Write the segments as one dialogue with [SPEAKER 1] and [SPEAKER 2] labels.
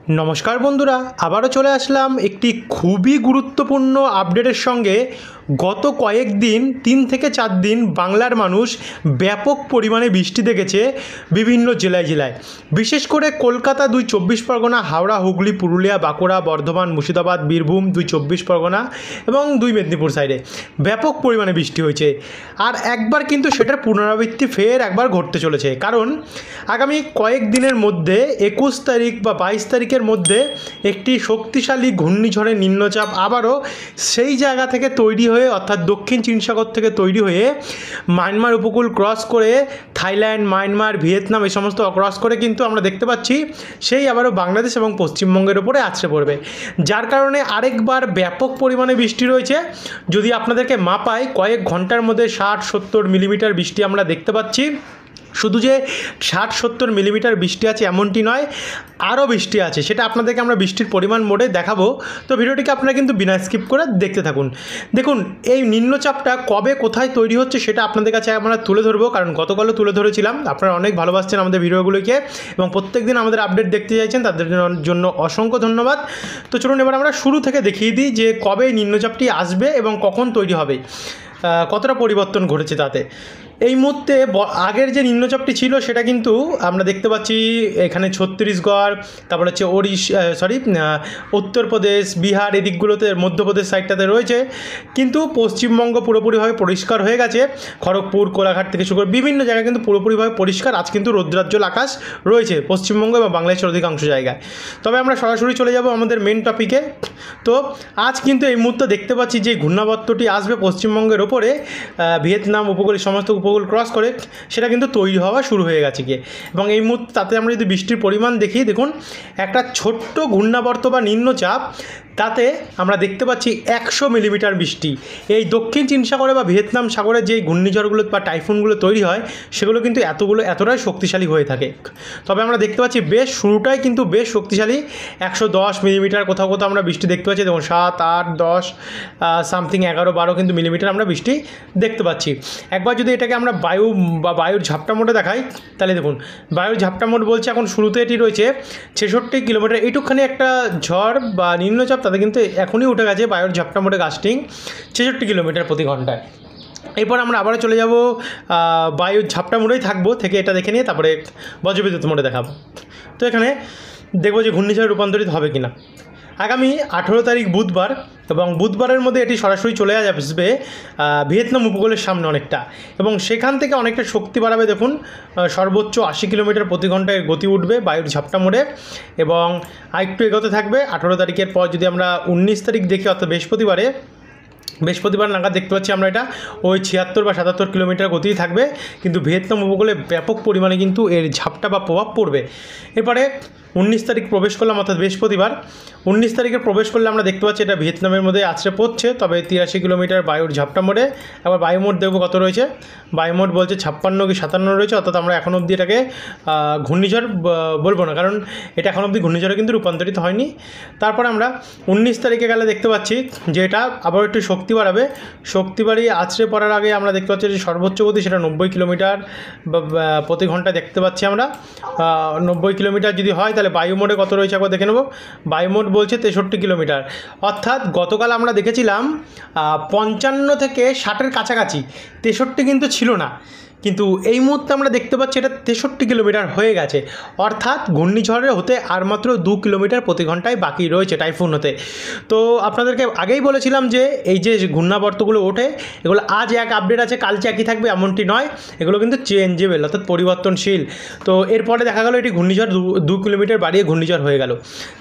[SPEAKER 1] नमस्कार बंधुरा आबारो चले आसलाम एकटी खूबी गुरुत्वपूर्ण आपडेटेर संगे गत कयेकदिन 3 থেকে 4 दिन बांगलार मानुष व्यापक परिमाणे बृष्टि देखेছে विभिन्न জেলায় জেলায় विशेष करे कलकाता 2 24 परगना हावड़ा हुगली पुरुलिया बाँकुड़ा बर्धमान मुर्शिदाबाद बीरभूम 2 24 परगना एवं 2 मेदिनीपुर साइडे व्यापक परिमाणे बृष्टि হয়েছে আর একবার কিন্তু সেটার পুনরাবৃত্তি ফের একবার ঘটতে চলেছে কারণ আগামী কয়েকদিনের মধ্যে 21 তারিখ বা 22 তারিখের মধ্যে একটি শক্তিশালী ঘূর্ণিঝড়ের নিম্নচাপ আবারও সেই জায়গা থেকে তৈরি হয়ে অর্থাৎ দক্ষিণ চীন সাগর থেকে তৈরি হয়ে মায়ানমার উপকূল ক্রস করে থাইল্যান্ড মায়ানমার ভিয়েতনাম এই সমস্ত ক্রস করে কিন্তু আমরা দেখতে পাচ্ছি সেই আবারও বাংলাদেশ এবং পশ্চিমবঙ্গের উপরে আছড়ে পড়বে যার কারণে আরেকবার ব্যাপক পরিমাণে বৃষ্টি রয়েছে যদি আপনাদেরকে মাপায় কয়েক ঘন্টার মধ্যে 60-70 মিলিমিটার বৃষ্টি আমরা দেখতে পাচ্ছি শুধু যে 60-70 মিলিমিটার বৃষ্টি আছে এমনটি নয় আরও বৃষ্টি আছে সেটা আপনাদেরকে আমরা বৃষ্টির পরিমাণ মোডে দেখাবো তো ভিডিওটিকে আপনারা কিন্তু বিনা স্কিপ করে দেখতে থাকুন দেখুন এই নিম্নচাপটা কবে কোথায় তৈরি হচ্ছে সেটা আপনাদের কাছে আমরা তুলে ধরবো কারণ গতকালও তুলে ধরেছিলাম আপনারা অনেক ভালোবাসছেন আমাদের ভিডিওগুলোকে এবং প্রত্যেকদিন আমাদের আপডেট দেখতে চাইছেন তাদের জন্য অসংখ্য ধন্যবাদ তো চলুন এবার আমরা শুরু থেকে দেখিয়ে দিই যে কবে নিম্নচাপটি আসবে এবং কখন তৈরি হবে কতটা পরিবর্তন ঘটেছে তাতে এই মুহূর্তে আগের যে নিম্নচাপটি ছিল সেটা কিন্তু আমরা দেখতে পাচ্ছি এখানে ছত্তিশগড় তারপর হচ্ছে উত্তরপ্রদেশ বিহার এই দিকগুলোতে মধ্যপ্রদেশ সাইডটাতে রয়েছে কিন্তু পশ্চিমবঙ্গ পুরোপুরিভাবে পরিষ্কার হয়ে গেছে খড়গপুর কোলাঘাট থেকে শুরু করে বিভিন্ন জায়গায় কিন্তু পুরোপুরিভাবে পরিষ্কার আজ কিন্তু রৌদ্রাজ্জ্বল আকাশ রয়েছে পশ্চিমবঙ্গ এবং বাংলাদেশের অধিকাংশ জায়গায় তবে আমরা সরাসরি চলে যাব আমাদের মেন টপিকে তো আজ কিন্তু এই মুহূর্তে দেখতে পাচ্ছি যে ঘূর্ণাবর্তটি আসবে পশ্চিমবঙ্গের ওপরে ভিয়েতনাম উপকূলের সমস্ত উপকূল ক্রস করে সেটা কিন্তু তৈরি হওয়া শুরু হয়ে গেছে গিয়ে এবং এই মুহূর্তে তাতে আমরা যদি বৃষ্টির পরিমাণ দেখি দেখুন একটা ছোট্ট ঘূর্ণাবর্ত বা নিম্নচাপ তাতে আমরা দেখতে পাচ্ছি 100 মিলিমিটার বৃষ্টি এই দক্ষিণ চীন সাগরে বা ভিয়েতনাম সাগরে যে ঘূর্ণিঝড়গুলো বা টাইফুনগুলো তৈরি হয় সেগুলো কিন্তু এতটাই শক্তিশালী হয়ে থাকে তবে আমরা দেখতে পাচ্ছি বেশ শুরুটাই কিন্তু বেশ শক্তিশালী 110 মিলিমিটার কোথাও কোথাও আমরা বৃষ্টি দেখতে পাচ্ছি দেখুন 7, 8, 10 সামথিং 11, 12 কিন্তু মিলিমিটার আমরা বৃষ্টি দেখতে পাচ্ছি একবার যদি এটাকে আমরা বায়ুর ঝাপটা মোডে দেখাই তাহলে দেখুন বায়ুর ঝাপটা মোড বলছে এখন শুরুতে এটি রয়েছে 66 কিলোমিটার এইটুকখানি একটা ঝড় বা নিম্নচাপ তাতে কিন্তু এখনই উঠে গেছে বায়ুর ঝাপটা মোডে গাস্টিং 66 কিলোমিটার প্রতি ঘন্টায় এরপর আমরা আবারও চলে যাব বায়ুর ঝাপটা মোডেই থাকবো থেকে এটা দেখে নিয়ে তারপরে বজ্রবিদ্যুৎ মোডে দেখাবো তো এখানে দেখবো যে ঘূর্ণিঝড়ে রূপান্তরিত হবে কিনা আগামী 18 তারিখ বুধবার এবং বুধবারের মধ্যে এটি সরাসরি চলে আসবে ভিয়েতনাম উপকূলের সামনে অনেকটা এবং সেখান থেকে অনেকটা শক্তি বাড়াবে দেখুন সর্বোচ্চ 80 কিলোমিটার প্রতি ঘন্টায় গতি উঠবে বায়ুর ঝাপটা মোড়ে এবং আরেকটু এগোতে থাকবে 18 তারিখের পর যদি আমরা 19 তারিখ দেখি অর্থাৎ বৃহস্পতিবার নাগাদ দেখতে পাচ্ছি আমরা এটা ওই 76 বা 77 কিলোমিটার গতিই থাকবে কিন্তু ভিয়েতনাম উপকূলে ব্যাপক পরিমাণে কিন্তু এর ঝাপটা বা প্রভাব পড়বে এরপরে 19 তারিখ প্রবেশ করলাম অর্থাৎ বৃহস্পতিবার 19 তারিখে প্রবেশ করলে আমরা দেখতে পাচ্ছি এটা ভিয়েতনামের মধ্যে আছড়ে পড়ছে তবে 83 কিলোমিটার বায়ুর ঝাপটা মোড়ে আবার বায়ুমোট দেখবো কত রয়েছে বায়ুমোট বলছে 56 কি 57 রয়েছে অর্থাৎ আমরা এখন অবধি এটাকে ঘূর্ণিঝড় বলবো না কারণ এটা এখন অবধি ঘূর্ণিঝড়ে কিন্তু রূপান্তরিত হয়নি তারপর আমরা 19 তারিখে গেলে দেখতে পাচ্ছি যে এটা আবার একটু শক্তি বাড়িয়ে আছড়ে পড়ার আগে আমরা দেখতে পাচ্ছি যে সর্বোচ্চ গতি সেটা 90 কিলোমিটার প্রতি ঘন্টা দেখতে পাচ্ছি আমরা 90 কিলোমিটার যদি হয় তাহলে বায়ুমোটে কত রয়েছে একবার দেখে নেব বায়ুমোট বলছে 63 কিলোমিটার অর্থাৎ গতকাল আমরা দেখেছিলাম 55 থেকে 60-এর কাছাকাছি 63 কিন্তু ছিল না কিন্তু এই মুহূর্তে আমরা দেখতে পাচ্ছি এটা 63 কিলোমিটার হয়ে গেছে অর্থাৎ ঘূর্ণিঝড়ের হতে আর মাত্র 2 কিলোমিটার প্রতি ঘন্টায় বাকি রয়েছে টাইফুন হতে তো আপনাদেরকে আগেই বলেছিলাম যে এই যে ঘূর্ণাবর্তগুলো ওঠে এগুলো আজ এক আপডেট আছে কালকে একই থাকবে এমনটি নয় এগুলো কিন্তু চেঞ্জেবল অর্থাৎ পরিবর্তনশীল তো এরপরে দেখা গেল এটি ঘূর্ণিঝড় 2 কিলোমিটার বাড়িয়ে ঘূর্ণিঝড় হয়ে গেল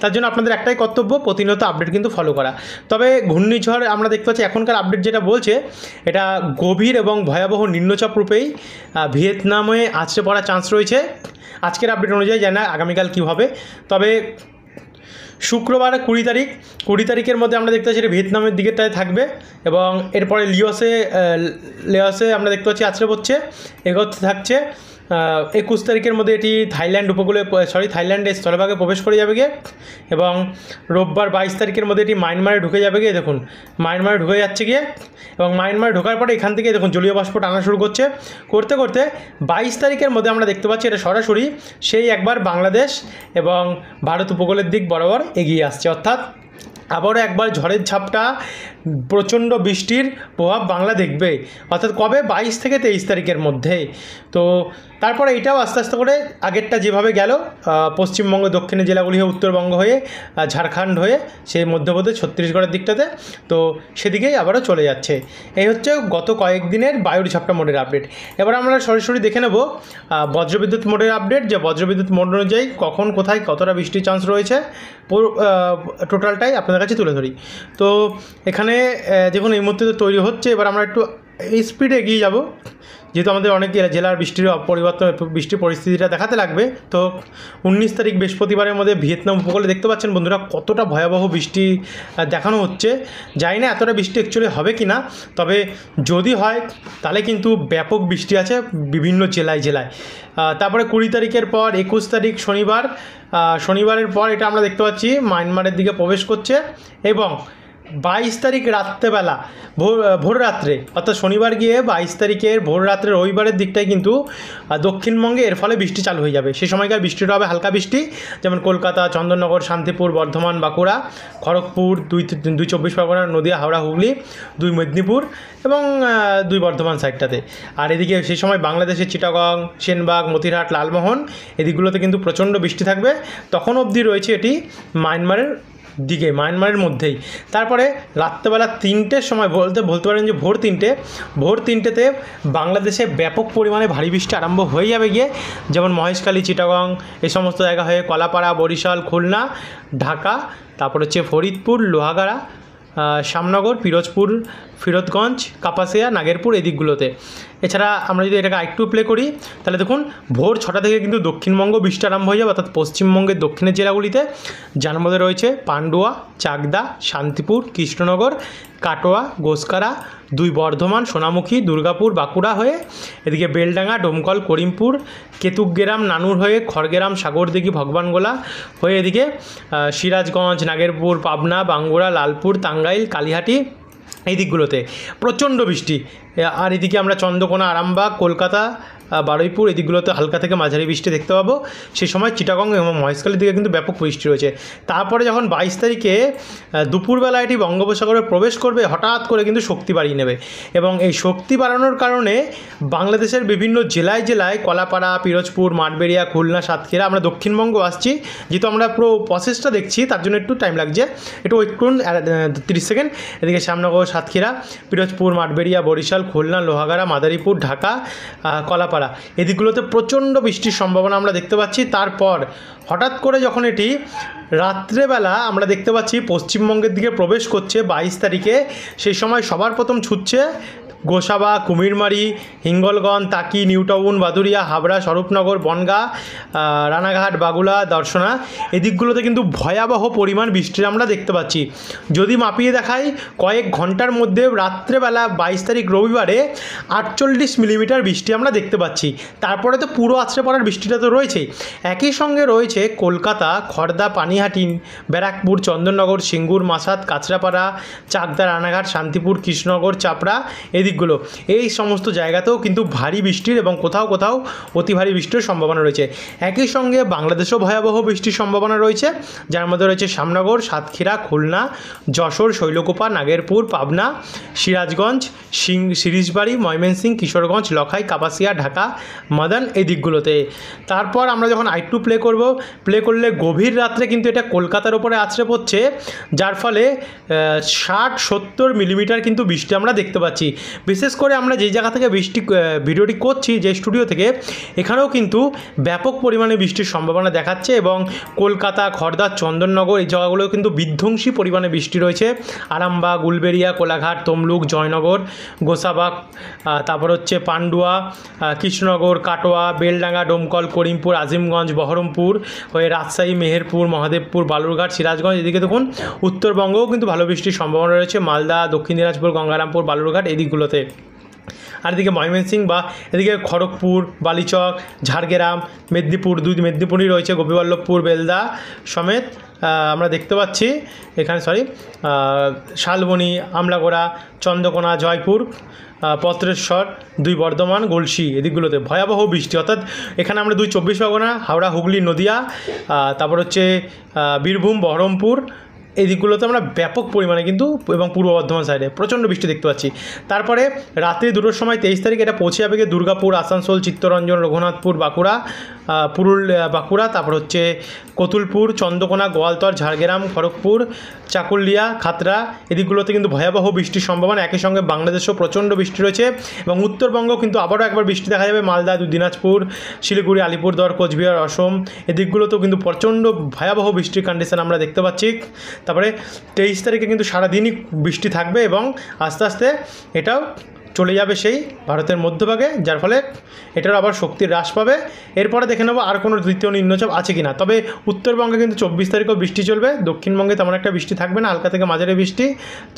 [SPEAKER 1] তার জন্য আপনাদের একটাই কর্তব্য প্রতিনিয়ত আপডেট কিন্তু ফলো করা তবে ঘূর্ণিঝড় আমরা দেখতে পাচ্ছি এখনকার আপডেট যেটা বলছে এটা গভীর এবং ভয়াবহ নিম্নচাপ রূপেই ভিয়েতনামে আছড়ে পড়ার চান্স রয়েছে আজকের আপডেট অনুযায়ী জানি না আগামীকাল কী হবে তবে শুক্রবার 20 তারিখের মধ্যে আমরা দেখতে পাচ্ছি এটা ভিয়েতনামের দিকেটায় থাকবে এবং এরপরে লেওসে আমরা দেখতে পাচ্ছি আছড়ে পড়ছে, এগোতে থাকছে। 21 তারিখের মধ্যে এটি থাইল্যান্ডের স্থলভাগে প্রবেশ করে যাবে গিয়ে এবং রোববার 22 তারিখের মধ্যে এটি মায়ানমারে ঢুকে যাবে গিয়ে। দেখুন মায়ানমারে ঢুকে যাচ্ছে গিয়ে এবং মায়ানমারে ঢোকার পরে এখান থেকে দেখুন জলীয় বাষ্প টানা শুরু করতে 22 তারিখের মধ্যে আমরা দেখতে পাচ্ছি এটা সরাসরি সেই একবার বাংলাদেশ এবং ভারত উপকূলের দিক বরাবর এগিয়ে আসছে, অর্থাৎ আবারও একবার ঝড়ের ঝাপটা প্রচণ্ড বৃষ্টির প্রভাব বাংলা দেখবে, অর্থাৎ কবে 22 থেকে 23 তারিখের মধ্যে। তো তারপরে এটাও আস্তে আস্তে করে আগেরটা যেভাবে গেল পশ্চিমবঙ্গ দক্ষিণের জেলাগুলি হয়ে উত্তরবঙ্গ হয়ে ঝাড়খণ্ড হয়ে সেই মধ্যপ্রদেশ ছত্তিশগড়ের দিকটাতে, তো সেদিকেই আবারও চলে যাচ্ছে। এই হচ্ছে গত কয়েকদিনের বায়ুর ঝাপটা মোডের আপডেট। এবার আমরা সরাসরি দেখে নেব বজ্রবিদ্যুৎ মোডের আপডেট, যে বজ্রবিদ্যুৎ মোড অনুযায়ী কখন কোথায় কতটা বৃষ্টির চান্স রয়েছে টোটালটাই আপনাদের কাছে তুলে ধরি। তো এখানে দেখুন এই মুহূর্তে তো তৈরি হচ্ছে। এবার আমরা একটু স্পিডে এগিয়ে যাব, যেহেতু আমাদের অনেক জেলার বৃষ্টির পরিস্থিতিটা দেখাতে লাগবে। তো 19 তারিখ বৃহস্পতিবারের মধ্যে ভিয়েতনাম উপকূলে দেখতে পাচ্ছেন বন্ধুরা কতটা ভয়াবহ বৃষ্টি দেখানো হচ্ছে। জানি না এতটা বৃষ্টি অ্যাকচুয়ালি হবে কি না, তবে যদি হয় তাহলে কিন্তু ব্যাপক বৃষ্টি আছে বিভিন্ন জেলায়। তারপরে 20 তারিখের পর 21 তারিখ শনিবারের পর এটা আমরা দেখতে পাচ্ছি মায়ানমারের দিকে প্রবেশ করছে এবং 22 তারিখ রাত্রেবেলা ভোর রাত্রে, অর্থাৎ শনিবার গিয়ে 22 তারিখের ভোর রাত্রে রবিবারের দিকটায় কিন্তু দক্ষিণবঙ্গে এর ফলে বৃষ্টি চালু হয়ে যাবে। সেই সময়কার বৃষ্টিটা হবে হালকা বৃষ্টি, যেমন কলকাতা, চন্দননগর, শান্তিপুর, বর্ধমান, বাঁকুড়া, খড়গপুর, 2 চব্বিশ পরগনা, নদিয়া, হাওড়া, হুগলি, 2 মেদিনীপুর এবং 2 বর্ধমান সাইডটাতে। আর এদিকে সেই সময় বাংলাদেশের চিটাগং, সেনবাগ, মতিরহাট, লালমোহন এদিকগুলোতে কিন্তু প্রচণ্ড বৃষ্টি থাকবে। তখন অবধি রয়েছে এটি মায়ানমারের মধ্যেই। তারপরে রাত্রেবেলা 3টের সময় বলতে পারেন যে ভোর 3টেতে বাংলাদেশে ব্যাপক পরিমাণে ভারী বৃষ্টি আরম্ভ হয়ে যাবে গিয়ে, যেমন মহেশখালী, চিটাগং এই সমস্ত জায়গা হয়ে কলাপাড়া, বরিশাল, খুলনা, ঢাকা, তারপর হচ্ছে ফরিদপুর, লোহাগাড়া, শ্যামনগর, পিরোজপুর, ফিরোজগঞ্জ, কাপাসিয়া, নাগেরপুর এই দিকগুলোতে। এছাড়া আমরা যদি এটাকে আরেকটু প্লে করি তাহলে দেখুন ভোর 6টা থেকে কিন্তু দক্ষিণবঙ্গ বৃষ্টি আরম্ভ হয়ে যাবে, অর্থাৎ পশ্চিমবঙ্গের দক্ষিণের জেলাগুলিতে, যার মধ্যে রয়েছে পান্ডুয়া, চাকদা, শান্তিপুর, কৃষ্ণনগর, কাটোয়া, গোসকারা, 2 বর্ধমান, সোনামুখী, দুর্গাপুর, বাঁকুড়া হয়ে এদিকে বেলডাঙ্গা, ডোমকল, করিমপুর, কেতুগ্রাম, নানুর হয়ে খড়গ্রাম, সাগরদিঘি, ভগবানগোলা হয়ে এদিকে সিরাজগঞ্জ, নাগেরপুর, পাবনা, বাঙ্গুরা, লালপুর, টাঙ্গাইল, কালীহাটি এই দিকগুলোতে প্রচণ্ড বৃষ্টি। আর এদিকে আমরা চন্দ্রকোনা, আরামবাগ, কলকাতা, বারুইপুর এই দিকগুলোতে হালকা থেকে মাঝারি বৃষ্টি দেখতে পাবো। সেই সময় চিটাগং এবং মহেশখালীর দিকে কিন্তু ব্যাপক বৃষ্টি রয়েছে। তারপরে যখন 22 তারিখে দুপুরবেলা এটি বঙ্গোপসাগরে প্রবেশ করবে, হঠাৎ করে কিন্তু শক্তি বাড়িয়ে নেবে এবং এই শক্তি বাড়ানোর কারণে বাংলাদেশের বিভিন্ন জেলায় কলাপাড়া, পিরোজপুর, মাঠবেড়িয়া, খুলনা, সাতক্ষীরা, আমরা দক্ষিণবঙ্গ আসছি, যেহেতু আমরা পুরো প্রসেসটা দেখছি তার জন্য একটু টাইম লাগছে, একটু ওয়েট করুন 30 সেকেন্ড। এদিকে শ্যামনগর, সাতক্ষীরা, পিরোজপুর, মাঠবেড়িয়া, বরিশাল, খুলনা, লোহাগাড়া, মাদারীপুর, ঢাকা, কলাপাড়া এদিকগুলোতে প্রচণ্ড বৃষ্টির সম্ভাবনা আমরা দেখতে পাচ্ছি। তারপর হঠাৎ করে যখন এটি রাত্রেবেলা আমরা দেখতে পাচ্ছি পশ্চিমবঙ্গের দিকে প্রবেশ করছে 22 তারিখে, সেই সময় সবার প্রথম ছুটছে গোসাবা, কুমিরমারি, হিঙ্গলগঞ্জ, তাকি, নিউটাউন, বাদুরিয়া, হাবড়া, স্বরূপনগর, বনগাঁ, রানাঘাট, বাগুলা, দর্শনা এদিকগুলোতে কিন্তু ভয়াবহ পরিমাণ বৃষ্টির আমরা দেখতে পাচ্ছি। যদি মাপিয়ে দেখাই কয়েক ঘন্টার মধ্যে রাত্রেবেলা 22 তারিখ রবিবারে 48 মিলিমিটার বৃষ্টি আমরা দেখতে পাচ্ছি। তারপরে তো পুরো আছড়ে পড়ার বৃষ্টিটা তো রয়েছেই, একই সঙ্গে রয়েছে কলকাতা, খড়দা, পানিহাটি, ব্যারাকপুর, চন্দননগর, সিঙ্গুর, মাসাদ, কাঁচরাপাড়া, চাকদা, রানাঘাট, শান্তিপুর, কৃষ্ণনগর, চাপড়া এদিকগুলো এই সমস্ত জায়গাতেও কিন্তু ভারী বৃষ্টির এবং কোথাও কোথাও অতি ভারী বৃষ্টির সম্ভাবনা রয়েছে। একই সঙ্গে বাংলাদেশেও ভয়াবহ বৃষ্টির সম্ভাবনা রয়েছে, যার মধ্যে রয়েছে শ্যামনগর, সাতক্ষীরা, খুলনা, যশোর, শৈলকুপা, নাগেরপুর, পাবনা, সিরাজগঞ্জ, শিরিশবাড়ি, ময়মনসিংহ, কিশোরগঞ্জ, লখাই, কাপাসিয়া, ঢাকা, মাদান এই দিকগুলোতে। তারপর আমরা যখন আইটু প্লে করলে গভীর রাত্রে কিন্তু এটা কলকাতার ওপরে আছড়ে পড়ছে, যার ফলে 60-70 মিলিমিটার কিন্তু বৃষ্টি আমরা দেখতে পাচ্ছি। বিশেষ করে আমরা যেই জায়গা থেকে ভিডিওটি করছি, যে স্টুডিও থেকে, এখানেও কিন্তু ব্যাপক পরিমাণে বৃষ্টির সম্ভাবনা দেখাচ্ছে এবং কলকাতা, খড়দা, চন্দননগর এই জায়গাগুলোও কিন্তু বিধ্বংসী পরিমাণে বৃষ্টি রয়েছে। আরামবাগ, উলবেড়িয়া, কোলাঘাট, তমলুক, জয়নগর, গোসাবাগ, তারপর হচ্ছে পান্ডুয়া, কৃষ্ণনগর, কাটোয়া, বেলডাঙ্গা, ডোমকল, করিমপুর, আজিমগঞ্জ, বহরমপুর হয়ে রাজশাহী, মেহেরপুর, মহাদেবপুর, বালুরঘাট, সিরাজগঞ্জ, এদিকে দেখুন উত্তরবঙ্গেও কিন্তু ভালো বৃষ্টির সম্ভাবনা রয়েছে। মালদা, দক্ষিণ দিনাজপুর, গঙ্গারামপুর, বালুরঘাট এই দিকগুলোতে। আর এদিকে ময়মনসিংহ বা এদিকে খড়গপুর, বালিচক, ঝাড়গ্রাম, মেদিনীপুর, দুই মেদিনীপুরই রয়েছে, গোপীবল্লভপুর, বেলদা সমেত আমরা দেখতে পাচ্ছি এখানে, শালবনী, আমলাগোড়া, চন্দ্রকোনা, জয়পুর, পত্রেশ্বর, দুই বর্ধমান, গলসি এদিকগুলোতে ভয়াবহ বৃষ্টি। অর্থাৎ এখানে আমরা 2 24 পরগনা, হাওড়া, হুগলি, নদিয়া, তারপর হচ্ছে বীরভূম, বহরমপুর এই দিকগুলোতে আমরা ব্যাপক পরিমাণে কিন্তু এবং পূর্ব বর্ধমান সাইডে প্রচণ্ড বৃষ্টি দেখতে পাচ্ছি। তারপরে রাত্রি 2টোর সময় 23 তারিখ এটা পৌঁছে যাবে গিয়ে দুর্গাপুর, আসানসোল, চিত্তরঞ্জন, রঘুনাথপুর, বাঁকুড়া, তারপর হচ্ছে কতুলপুর, চন্দ্রকোনা, গোয়ালতর, ঝাড়গ্রাম, খড়গপুর, চাকুলিয়া, খাতড়া এদিকগুলোতে কিন্তু ভয়াবহ বৃষ্টির সম্ভাবনা। একই সঙ্গে বাংলাদেশেও প্রচণ্ড বৃষ্টি রয়েছে এবং উত্তরবঙ্গ কিন্তু আবারও একবার বৃষ্টি দেখা যাবে। মালদা, দিনাজপুর, শিলিগুড়ি, আলিপুরদুয়ার, কোচবিহার, অসম এদিকগুলোতেও কিন্তু প্রচণ্ড ভয়াবহ বৃষ্টির কন্ডিশন আমরা দেখতে পাচ্ছি। তারপরে 23 তারিখে কিন্তু সারাদিনই বৃষ্টি থাকবে এবং আস্তে আস্তে এটাও চলে যাবে সেই ভারতের মধ্যভাগে, যার ফলে এটার আবার শক্তি হ্রাস পাবে। এরপরে দেখে নেব আর কোনো দ্বিতীয় নিম্নচাপ আছে কি না। তবে উত্তরবঙ্গে কিন্তু 24 তারিখেও বৃষ্টি চলবে, দক্ষিণবঙ্গে তেমন একটা বৃষ্টি থাকবে না, হালকা থেকে মাঝারি বৃষ্টি।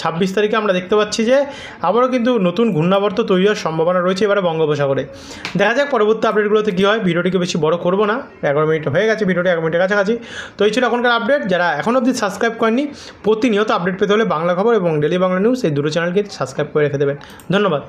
[SPEAKER 1] 26 তারিখে আমরা দেখতে পাচ্ছি যে আবারও কিন্তু নতুন ঘূর্ণাবর্ত তৈরি হওয়ার সম্ভাবনা রয়েছে এবারে বঙ্গোপসাগরে। দেখা যাক পরবর্তী আপডেটগুলোতে কী হয়। ভিডিওটিকে বেশি বড় করব না, 11 মিনিট হয়ে গেছে, ভিডিওটি 1 মিনিটের কাছাকাছি। তো এই ছিল এখনকার আপডেট। যারা এখন অবধি সাবস্ক্রাইব করেননি, প্রতিনিয়ত আপডেট পেতে হলে বাংলা খবর এবং ডেলি বাংলা নিউজ এই দুটো চ্যানেলকে সাবস্ক্রাইব করে রেখে দেবেন। ধন্যবাদ।